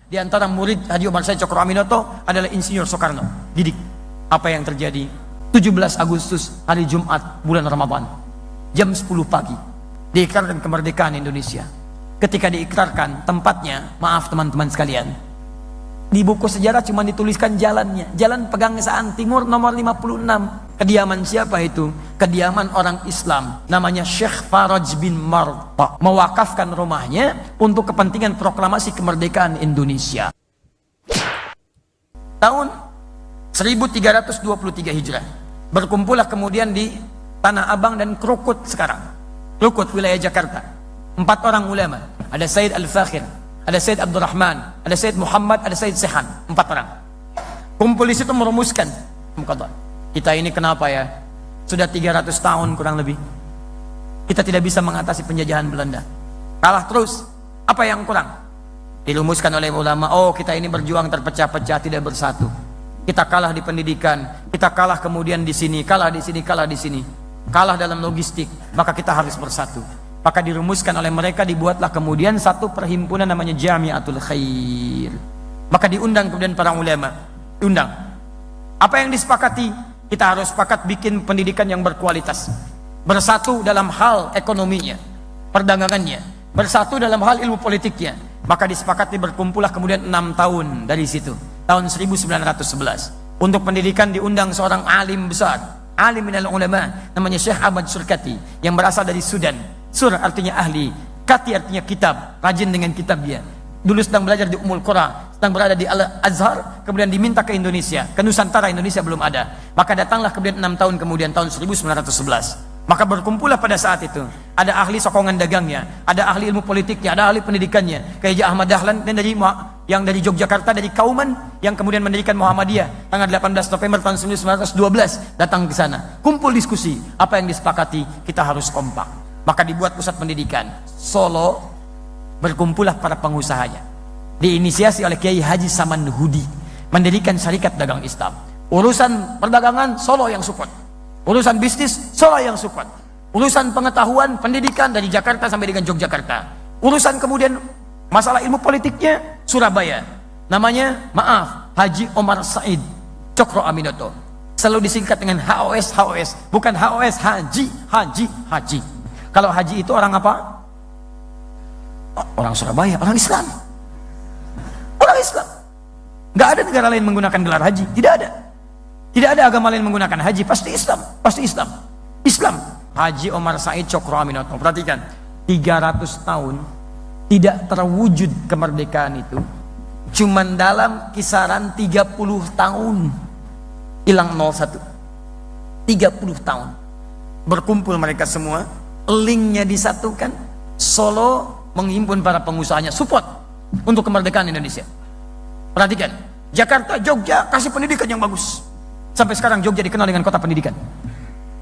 Di antara murid Haji Omar Said Cokro Aminoto adalah Insinyur Soekarno. Didik. Apa yang terjadi? 17 Agustus, hari Jumat, bulan Ramadan. Jam 10 pagi. Diikrarkan kemerdekaan Indonesia. Ketika diikrarkan, tempatnya, maaf teman-teman sekalian, di buku sejarah cuma dituliskan jalannya. Jalan Pegangsaan Timur nomor 56. Kediaman siapa itu? Kediaman orang Islam. Namanya Syekh Faraj bin Marta. Mewakafkan rumahnya untuk kepentingan proklamasi kemerdekaan Indonesia. Tahun 1323 Hijrah. Berkumpullah kemudian di Tanah Abang dan Krukut sekarang. Krukut, wilayah Jakarta. 4 orang ulama. Ada Said Al-Fakhir, ada Said Abdurrahman, ada Said Muhammad, ada Said Sehan. 4 orang. Kumpul di situ merumuskan. Kita ini kenapa ya? Sudah 300 tahun kurang lebih. Kita tidak bisa mengatasi penjajahan Belanda. Kalah terus. Apa yang kurang? Dirumuskan oleh ulama. Oh, kita ini berjuang terpecah-pecah, tidak bersatu. Kita kalah di pendidikan. Kita kalah kemudian di sini, kalah di sini, kalah di sini. Kalah dalam logistik. Maka kita harus bersatu. Maka dirumuskan oleh mereka, dibuatlah kemudian satu perhimpunan namanya Jamiatul Khair. Maka diundang kemudian para ulama. Diundang. Apa yang disepakati? Kita harus sepakat bikin pendidikan yang berkualitas. Bersatu dalam hal ekonominya, perdagangannya, bersatu dalam hal ilmu politiknya. Maka disepakati berkumpullah kemudian 6 tahun dari situ. Tahun 1911. Untuk pendidikan diundang seorang alim besar, alim minal ulama, namanya Syekh Ahmad Surkati, yang berasal dari Sudan. Sur artinya ahli, kati artinya kitab, rajin dengan kitabnya. Dulu sedang belajar di Ummul Qura, sedang berada di Al-Azhar, kemudian diminta ke Indonesia, ke Nusantara. Indonesia belum ada. Maka datanglah kemudian 6 tahun kemudian, tahun 1911. Maka berkumpullah pada saat itu. Ada ahli sokongan dagangnya, ada ahli ilmu politiknya, ada ahli pendidikannya. Kayak Ahmad Dahlan dan yang dari Yogyakarta, dari Kauman, yang kemudian mendirikan Muhammadiyah tanggal 18 November tahun 1912, datang ke sana. Kumpul diskusi, apa yang disepakati? Kita harus kompak. Maka dibuat pusat pendidikan Solo. Berkumpullah para pengusahanya, diinisiasi oleh Kiai Haji Saman Hudi, mendirikan syarikat dagang Islam. Urusan perdagangan Solo yang support, urusan bisnis Solo yang support, urusan pengetahuan pendidikan dari Jakarta sampai dengan Yogyakarta, urusan kemudian masalah ilmu politiknya Surabaya. Namanya maaf Haji Omar Said Cokro Aminoto, selalu disingkat dengan HOS. Bukan HOS, Haji. Kalau Haji itu orang apa? Orang Surabaya, orang Islam. Orang Islam. Gak ada negara lain menggunakan gelar haji. Tidak ada. Tidak ada agama lain menggunakan haji. Pasti Islam. Pasti Islam. Islam. Haji Omar Said Cokro Aminoto. Perhatikan. 300 tahun tidak terwujud kemerdekaan itu. Cuman dalam kisaran 30 tahun. Hilang 01. 30 tahun. Berkumpul mereka semua. Linknya disatukan. Solo menghimpun para pengusahanya, support untuk kemerdekaan Indonesia. Perhatikan, Jakarta, Jogja kasih pendidikan yang bagus. Sampai sekarang Jogja dikenal dengan kota pendidikan.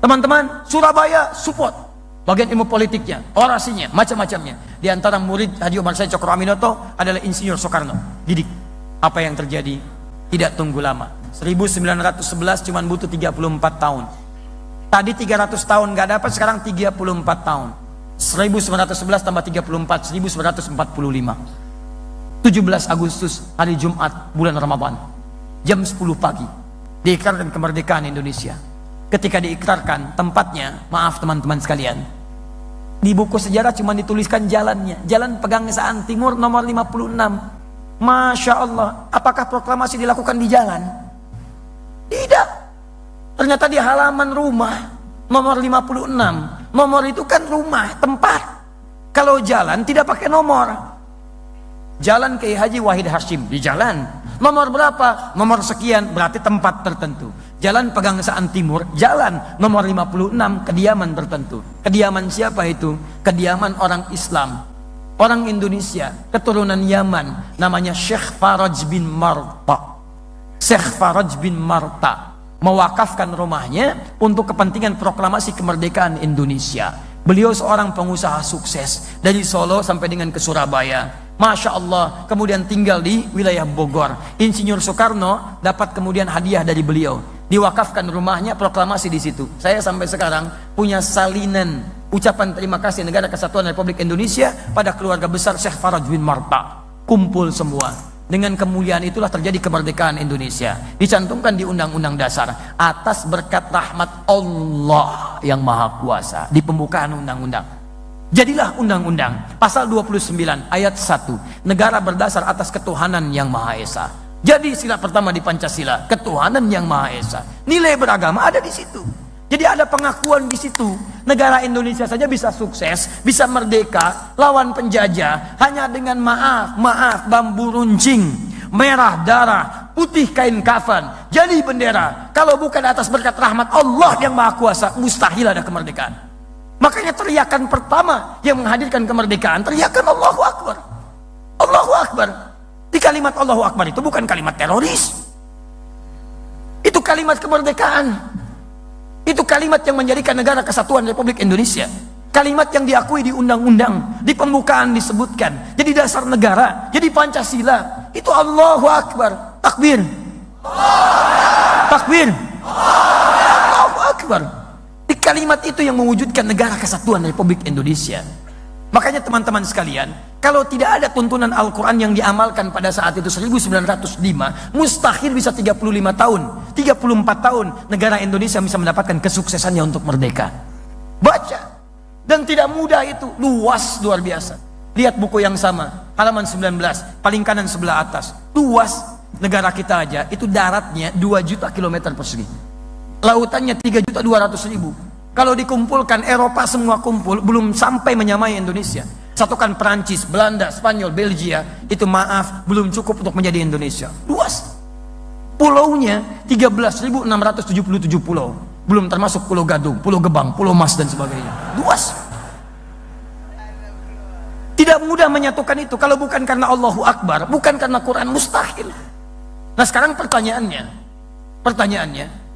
Teman-teman, Surabaya support bagian ilmu politiknya, orasinya, macam-macamnya. Di antara murid Haji Omar Said Cokro Aminoto adalah Insinyur Soekarno. Didik. Apa yang terjadi? Tidak tunggu lama. 1911 cuma butuh 34 tahun. Tadi 300 tahun gak dapat, sekarang 34 tahun. 1911 tambah 34, 1945. 17 Agustus, hari Jumat, bulan Ramadan. Jam 10 pagi. Diikrarkan kemerdekaan Indonesia. Ketika diikrarkan, tempatnya, maaf teman-teman sekalian, di buku sejarah cuma dituliskan jalannya. Jalan Pegangsaan Timur nomor 56. Masya Allah, apakah proklamasi dilakukan di jalan? Tidak. Ternyata di halaman rumah. Nomor 56. Nomor itu kan rumah, tempat. Kalau jalan tidak pakai nomor. Jalan Kiai Haji Wahid Hashim di jalan. Nomor berapa? Nomor sekian, berarti tempat tertentu. Jalan Pegangsaan Timur, jalan nomor 56, kediaman tertentu. Kediaman siapa itu? Kediaman orang Islam, orang Indonesia, keturunan Yaman, namanya Syekh Faraj bin Marta. Syekh Faraj bin Marta mewakafkan rumahnya untuk kepentingan proklamasi kemerdekaan Indonesia. Beliau seorang pengusaha sukses dari Solo sampai dengan ke Surabaya. Masya Allah, kemudian tinggal di wilayah Bogor. Insinyur Soekarno dapat kemudian hadiah dari beliau. Diwakafkan rumahnya, proklamasi di situ. Saya sampai sekarang punya salinan ucapan terima kasih Negara Kesatuan Republik Indonesia pada keluarga besar Syekh Faraj bin Marta. Kumpul semua. Dengan kemuliaan itulah terjadi kemerdekaan Indonesia. Dicantumkan di Undang-Undang Dasar atas berkat rahmat Allah yang Maha Kuasa. Di pembukaan undang-undang, jadilah undang-undang. Pasal 29 ayat 1, negara berdasar atas ketuhanan yang Maha Esa. Jadi sila pertama di Pancasila, ketuhanan yang Maha Esa. Nilai beragama ada di situ. Jadi ada pengakuan di situ. Negara Indonesia saja bisa sukses, bisa merdeka, lawan penjajah hanya dengan maaf, bambu runcing, merah darah, putih kain kafan, jadi bendera. Kalau bukan atas berkat rahmat Allah yang Maha Kuasa, mustahil ada kemerdekaan. Makanya teriakan pertama yang menghadirkan kemerdekaan, teriakan Allahu Akbar. Allahu Akbar. Di kalimat Allahu Akbar itu bukan kalimat teroris. Itu kalimat kemerdekaan. Itu kalimat yang menjadikan negara kesatuan Republik Indonesia. Kalimat yang diakui di undang-undang, di pembukaan disebutkan. Jadi dasar negara, jadi Pancasila. Itu Allahu Akbar. Takbir. Takbir. Allahu Akbar. Di kalimat itu yang mewujudkan negara kesatuan Republik Indonesia. Makanya teman-teman sekalian, kalau tidak ada tuntunan Al-Quran yang diamalkan pada saat itu 1905, mustahil bisa 35 tahun, 34 tahun negara Indonesia bisa mendapatkan kesuksesannya untuk merdeka. Baca. Dan tidak mudah itu, luas luar biasa. Lihat buku yang sama, halaman 19, paling kanan sebelah atas. Luas negara kita aja, itu daratnya 2 juta kilometer persegi. Lautannya 3.200.000. Kalau dikumpulkan Eropa semua kumpul, belum sampai menyamai Indonesia. Satukan Perancis, Belanda, Spanyol, Belgia, itu maaf, belum cukup untuk menjadi Indonesia. Luas. Pulaunya 13.677 pulau. Belum termasuk Pulau Gadung, Pulau Gebang, Pulau Mas dan sebagainya. Luas. Tidak mudah menyatukan itu. Kalau bukan karena Allahu Akbar, bukan karena Quran, mustahil. Nah sekarang pertanyaannya,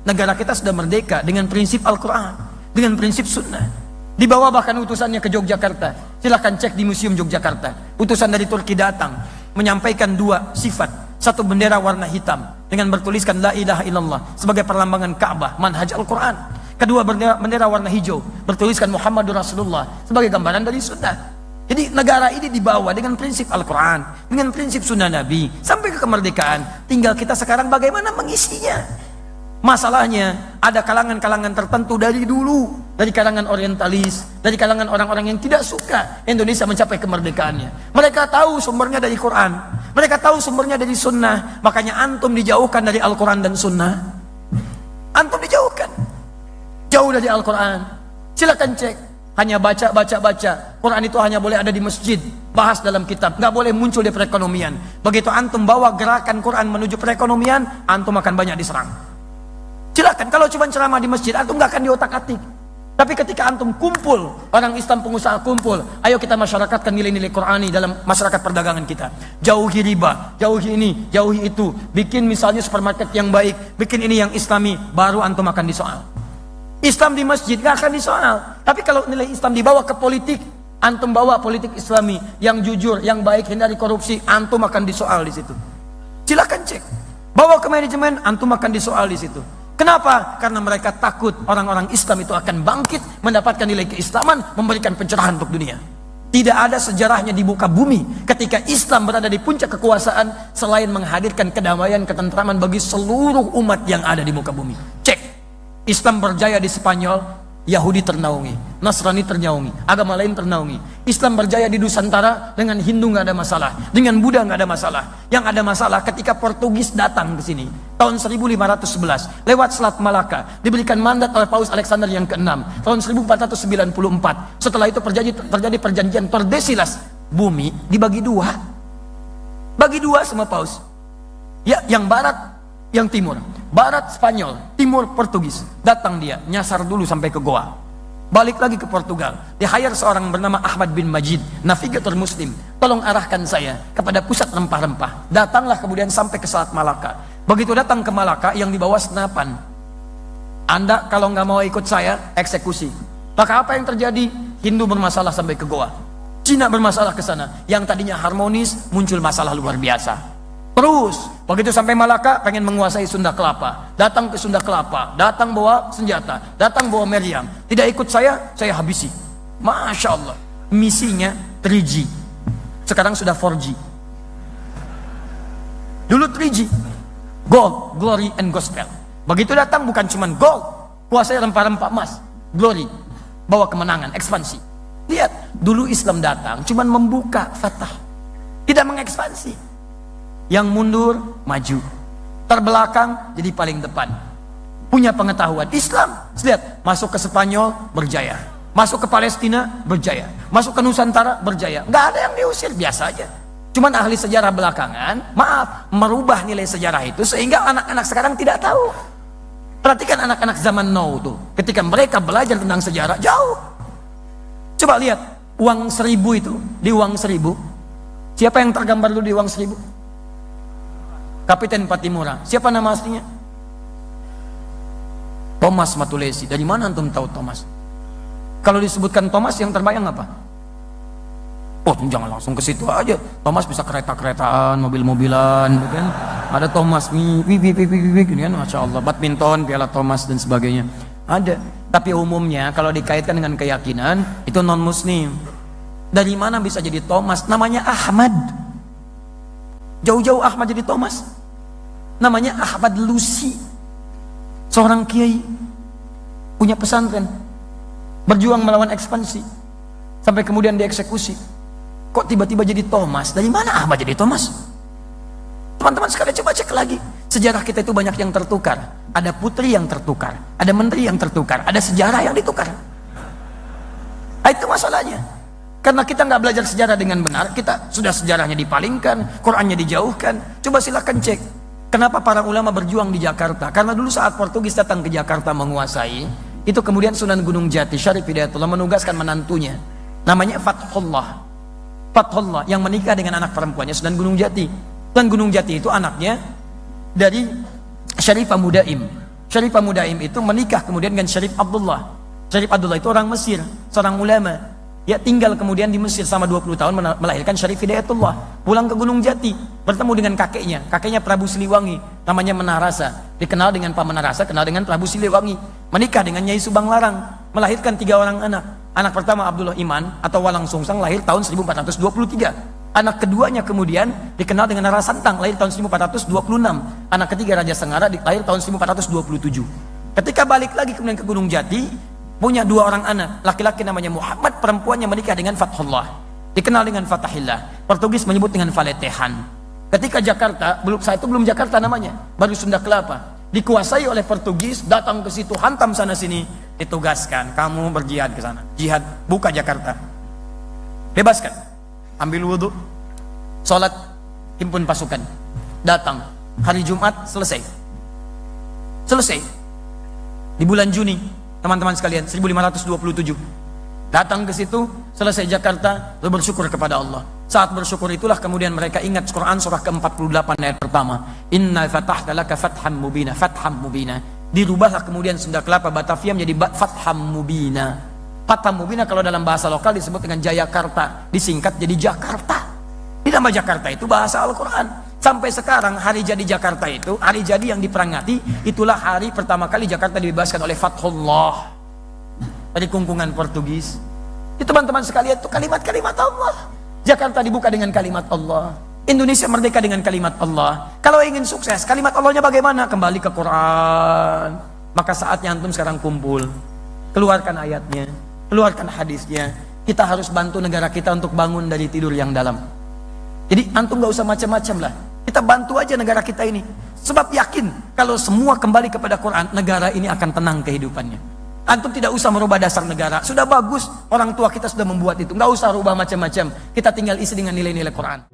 negara kita sudah merdeka dengan prinsip Al-Quran, dengan prinsip sunnah. Dibawa bahkan utusannya ke Yogyakarta. Silahkan cek di Museum Yogyakarta. Utusan dari Turki datang menyampaikan 2 sifat. Satu, bendera warna hitam dengan bertuliskan la ilaha illallah sebagai perlambangan Ka'bah, manhaj Al-Quran. Kedua, bendera warna hijau bertuliskan Muhammadur Rasulullah sebagai gambaran dari sunnah. Jadi negara ini dibawa dengan prinsip Al-Quran, dengan prinsip sunnah Nabi sampai ke kemerdekaan. Tinggal kita sekarang bagaimana mengisinya. Masalahnya ada kalangan-kalangan tertentu dari dulu, dari kalangan orientalis, dari kalangan orang-orang yang tidak suka Indonesia mencapai kemerdekaannya. Mereka tahu sumbernya dari Quran, mereka tahu sumbernya dari sunnah. Makanya antum dijauhkan dari Al-Quran dan sunnah. Antum dijauhkan, jauh dari Al-Quran. Silakan cek, hanya baca. Quran itu hanya boleh ada di masjid, bahas dalam kitab, nggak boleh muncul di perekonomian. Begitu antum bawa gerakan Quran menuju perekonomian, antum akan banyak diserang. Silakan, kalau cuma ceramah di masjid, antum nggak akan diotak-atik. Tapi ketika antum kumpul, orang Islam pengusaha kumpul, ayo kita masyarakatkan nilai-nilai Qurani dalam masyarakat perdagangan kita. Jauhi riba, jauhi ini, jauhi itu. Bikin misalnya supermarket yang baik, bikin ini yang Islami, baru antum akan disoal. Islam di masjid nggak akan disoal. Tapi kalau nilai Islam dibawa ke politik, antum bawa politik Islami yang jujur, yang baik, hindari korupsi, antum akan disoal di situ. Silakan cek. Bawa ke manajemen, antum akan disoal di situ. Kenapa? Karena mereka takut orang-orang Islam itu akan bangkit, mendapatkan nilai keislaman, memberikan pencerahan untuk dunia. Tidak ada sejarahnya di muka bumi ketika Islam berada di puncak kekuasaan selain menghadirkan kedamaian, ketentraman bagi seluruh umat yang ada di muka bumi. Cek. Islam berjaya di Spanyol, Yahudi ternaungi, Nasrani ternaungi, agama lain ternaungi. Islam berjaya di Nusantara, dengan Hindu nggak ada masalah, dengan Buddha nggak ada masalah. Yang ada masalah ketika Portugis datang ke sini tahun 1511 lewat Selat Malaka, diberikan mandat oleh Paus Alexander yang ke-6 tahun 1494. Setelah itu terjadi perjanjian Tordesillas, bumi dibagi 2, bagi 2 sama Paus. Ya, yang barat, yang timur. Barat Spanyol, timur Portugis. Datang dia, nyasar dulu sampai ke Goa. Balik lagi ke Portugal. Di-hire seorang bernama Ahmad bin Majid, navigator muslim. Tolong arahkan saya kepada pusat rempah-rempah. Datanglah kemudian sampai ke Selat Malaka. Begitu datang ke Malaka, yang dibawa senapan. Anda kalau nggak mau ikut saya, eksekusi. Maka apa yang terjadi? Hindu bermasalah sampai ke Goa. Cina bermasalah ke sana. Yang tadinya harmonis, muncul masalah luar biasa. Terus, begitu sampai Malaka, pengen menguasai Sunda Kelapa. Datang ke Sunda Kelapa, datang bawa senjata, datang bawa meriam. Tidak ikut saya habisi. Masya Allah, misinya 3G. Sekarang sudah 4G. Dulu 3G, gold, glory, and gospel. Begitu datang bukan cuma gold, kuasai rempah-rempah emas, glory, bawa kemenangan, ekspansi. Lihat, dulu Islam datang cuma membuka fatah, tidak mengekspansi. Yang mundur, maju. Terbelakang, jadi paling depan. Punya pengetahuan. Islam, lihat, masuk ke Spanyol, berjaya. Masuk ke Palestina, berjaya. Masuk ke Nusantara, berjaya. Nggak ada yang diusir, biasa aja. Cuman ahli sejarah belakangan, maaf, merubah nilai sejarah itu sehingga anak-anak sekarang tidak tahu. Perhatikan anak-anak zaman now tuh, ketika mereka belajar tentang sejarah, jauh. Coba lihat, uang 1000 itu, di uang 1000, siapa yang tergambar dulu di uang 1000? Kapiten Patimura. Siapa nama aslinya? Thomas Matulesi. Dari mana antum tahu Thomas? Kalau disebutkan Thomas, yang terbayang apa? Oh, jangan langsung ke situ aja. Thomas bisa kereta-keretaan, mobil-mobilan, kan? Ada Thomas, kan? Masya Allah, badminton, piala Thomas dan sebagainya. Ada. Tapi umumnya kalau dikaitkan dengan keyakinan itu non-Muslim. Dari mana bisa jadi Thomas? Namanya Ahmad. Jauh-jauh Ahmad jadi Thomas. Namanya Ahmad Lusi. Seorang kiai, punya pesantren, berjuang melawan ekspansi, sampai kemudian dieksekusi. Kok tiba-tiba jadi Thomas? Dari mana Ahmad jadi Thomas? Teman-teman sekalian coba cek lagi. Sejarah kita itu banyak yang tertukar. Ada putri yang tertukar, ada menteri yang tertukar, ada sejarah yang ditukar. Itu masalahnya. Karena kita nggak belajar sejarah dengan benar, kita sudah sejarahnya dipalingkan, Qurannya dijauhkan. Coba silakan cek. Kenapa para ulama berjuang di Jakarta? Karena dulu saat Portugis datang ke Jakarta menguasai, itu kemudian Sunan Gunung Jati, Syarif Hidayatullah menugaskan menantunya. Namanya Fathullah. Fathullah yang menikah dengan anak perempuannya Sunan Gunung Jati. Sunan Gunung Jati itu anaknya dari Syarifah Mudaim. Syarifah Mudaim itu menikah kemudian dengan Syarif Abdullah. Syarif Abdullah itu orang Mesir, seorang ulama. Ya tinggal kemudian di Mesir selama 20 tahun melahirkan Syarif Hidayatullah. Pulang ke Gunung Jati, bertemu dengan kakeknya Prabu Siliwangi, namanya Menarasa. Dikenal dengan Pak Menarasa, kenal dengan Prabu Siliwangi. Menikah dengan Nyai Subang Larang, melahirkan 3 orang anak. Anak pertama Abdullah Iman atau Walang Sungsang lahir tahun 1423. Anak keduanya kemudian dikenal dengan Rara Santang, lahir tahun 1426. Anak ketiga Raja Sengara lahir tahun 1427. Ketika balik lagi kemudian ke Gunung Jati, punya 2 orang anak, laki-laki namanya Muhammad, perempuannya menikah dengan Fathullah, dikenal dengan Fatahillah. Portugis menyebut dengan Valetehan. Ketika Jakarta, saat itu belum Jakarta namanya, baru Sunda Kelapa, dikuasai oleh Portugis, datang ke situ, hantam sana sini, ditugaskan, kamu berjihad ke sana, jihad, buka Jakarta, bebaskan, ambil wudhu, sholat, himpun pasukan, datang, hari Jumat selesai, di bulan Juni, teman-teman sekalian, 1527, datang ke situ, selesai Jakarta, lalu bersyukur kepada Allah. Saat bersyukur itulah kemudian mereka ingat Quran surah ke-48 ayat pertama, Inna fatahna laka fatham mubina, fatham mubina. Dirubahlah kemudian Sunda Kelapa Batavia menjadi fatham mubina. Fatham mubina kalau dalam bahasa lokal disebut dengan Jayakarta, disingkat jadi Jakarta. Di nama Jakarta itu bahasa Al-Quran. Sampai sekarang hari jadi Jakarta itu, hari jadi yang diperingati, itulah hari pertama kali Jakarta dibebaskan oleh Fathullah dari kungkungan Portugis. Itu teman-teman sekalian, itu kalimat-kalimat Allah. Jakarta dibuka dengan kalimat Allah, Indonesia merdeka dengan kalimat Allah. Kalau ingin sukses, kalimat Allahnya bagaimana? Kembali ke Quran. Maka saatnya antum sekarang kumpul, keluarkan ayatnya, keluarkan hadisnya. Kita harus bantu negara kita untuk bangun dari tidur yang dalam. Jadi antum gak usah macam-macam lah, kita bantu aja negara kita ini. Sebab yakin kalau semua kembali kepada Quran, negara ini akan tenang kehidupannya. Antum tidak usah merubah dasar negara, sudah bagus, orang tua kita sudah membuat itu, nggak usah rubah macam-macam. Kita tinggal isi dengan nilai-nilai Quran.